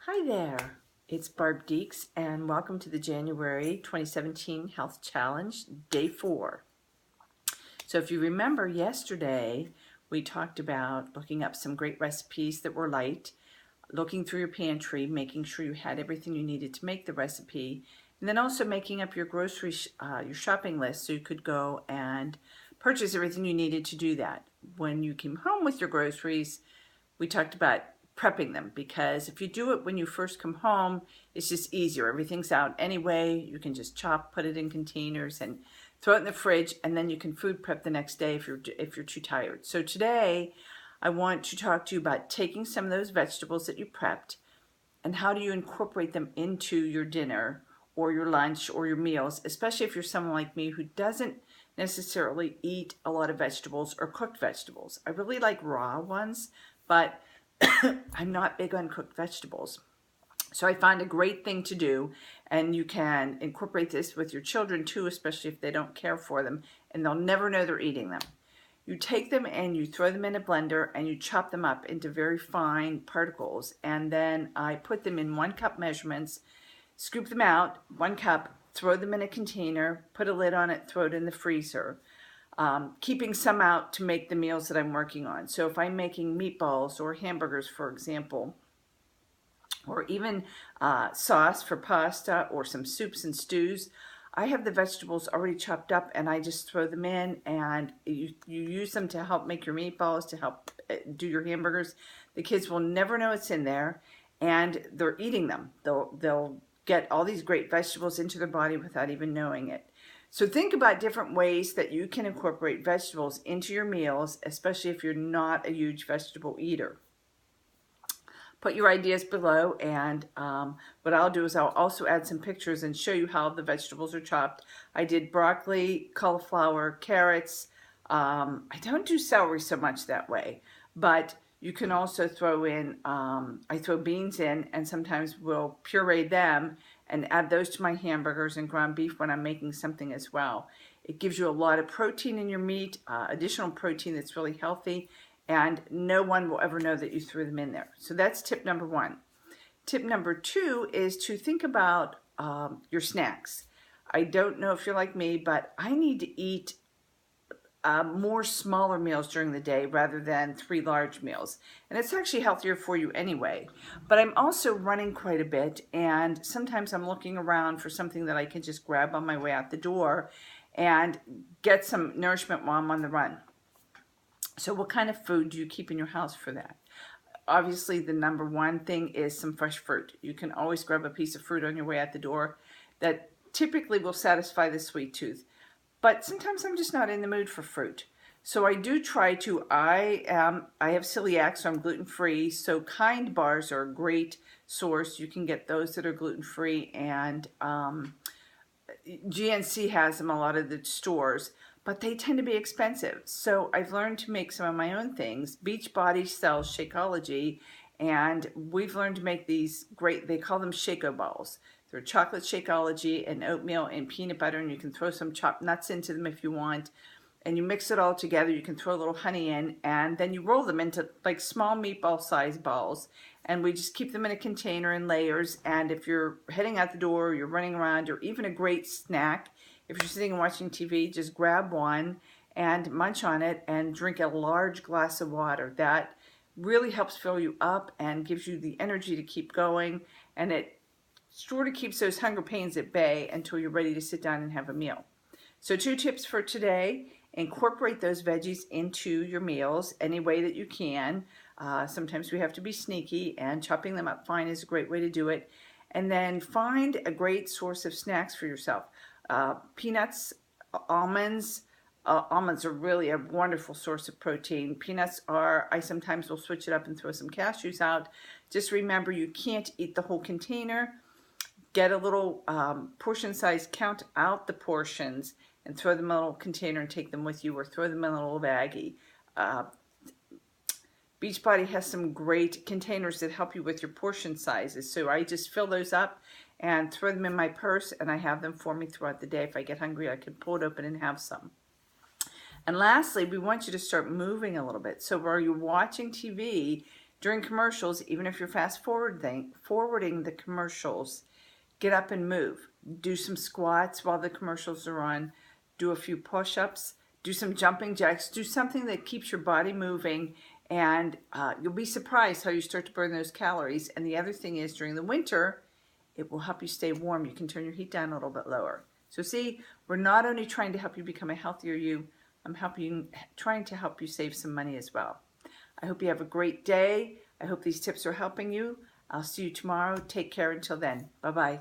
Hi there, it's Barb Deeks and welcome to the January 2017 Health Challenge, Day 4. So if you remember yesterday, we talked about looking up some great recipes that were light, looking through your pantry, making sure you had everything you needed to make the recipe, and then also making up your your shopping list so you could go and purchase everything you needed to do that. When you came home with your groceries, we talked about prepping them, because if you do it when you first come home, it's just easier. Everything's out anyway. You can just chop, put it in containers, and throw it in the fridge, and then you can food prep the next day if you're too tired. So today, I want to talk to you about taking some of those vegetables that you prepped and how do you incorporate them into your dinner or your lunch or your meals, especially if you're someone like me who doesn't necessarily eat a lot of vegetables or cooked vegetables. I really like raw ones, but I'm not big on cooked vegetables. So I find a great thing to do, and you can incorporate this with your children too, especially if they don't care for them, and they'll never know they're eating them. You take them and you throw them in a blender and you chop them up into very fine particles, and then I put them in 1 cup measurements, scoop them out, 1 cup, throw them in a container, put a lid on it, throw it in the freezer. Keeping some out to make the meals that I'm working on. So if I'm making meatballs or hamburgers, for example, or even sauce for pasta or some soups and stews, I have the vegetables already chopped up and I just throw them in, and you use them to help make your meatballs, to help do your hamburgers. The kids will never know it's in there, and they're eating them. They'll get all these great vegetables into their body without even knowing it. So think about different ways that you can incorporate vegetables into your meals, especially if you're not a huge vegetable eater. Put your ideas below, and what I'll do is I'll also add some pictures and show you how the vegetables are chopped. I did broccoli, cauliflower, carrots. I don't do celery so much that way, but you can also throw in, I throw beans in, and sometimes we'll puree them and add those to my hamburgers and ground beef when I'm making something as well. It gives you a lot of protein in your meat, additional protein that's really healthy, and no one will ever know that you threw them in there. So that's tip number 1. Tip number 2 is to think about your snacks. I don't know if you're like me, but I need to eat more smaller meals during the day rather than 3 large meals. And it's actually healthier for you anyway. But I'm also running quite a bit, and sometimes I'm looking around for something that I can just grab on my way out the door and get some nourishment while I'm on the run. So what kind of food do you keep in your house for that? Obviously, the number 1 thing is some fresh fruit. You can always grab a piece of fruit on your way out the door that typically will satisfy the sweet tooth. But sometimes I'm just not in the mood for fruit. So I do try to, I have celiac, so I'm gluten-free. So Kind bars are a great source. You can get those that are gluten-free, and GNC has them a lot of the stores, but they tend to be expensive. So I've learned to make some of my own things. Beachbody sells Shakeology, and we've learned to make these great, they call them Shako balls. They're chocolate Shakeology and oatmeal and peanut butter, and you can throw some chopped nuts into them if you want. And you mix it all together. You can throw a little honey in, and then you roll them into like small meatball size balls. And we just keep them in a container in layers. And if you're heading out the door, or you're running around, or even a great snack, if you're sitting and watching TV, just grab one and munch on it and drink a large glass of water. That really helps fill you up and gives you the energy to keep going. And it sort of keeps those hunger pains at bay until you're ready to sit down and have a meal. So 2 tips for today: incorporate those veggies into your meals any way that you can. Sometimes we have to be sneaky, and chopping them up fine is a great way to do it. And then find a great source of snacks for yourself. Peanuts, almonds. Almonds are really a wonderful source of protein. Peanuts are, I sometimes will switch it up and throw some cashews out. Just remember, you can't eat the whole container. Get a little portion size, count out the portions, and throw them in a little container and take them with you, or throw them in a little baggie. Beachbody has some great containers that help you with your portion sizes. So I just fill those up and throw them in my purse, and I have them for me throughout the day. If I get hungry, I can pull it open and have some. And lastly, we want you to start moving a little bit. So while you're watching TV, During commercials, even if you're forwarding the commercials, get up and move. Do some squats while the commercials are on. Do a few push-ups. Do some jumping jacks. Do something that keeps your body moving, and you'll be surprised how you start to burn those calories. And the other thing is, during the winter, it will help you stay warm. You can turn your heat down a little bit lower. So see, we're not only trying to help you become a healthier you, I'm trying to help you save some money as well. I hope you have a great day. I hope these tips are helping you. I'll see you tomorrow. Take care until then. Bye-bye.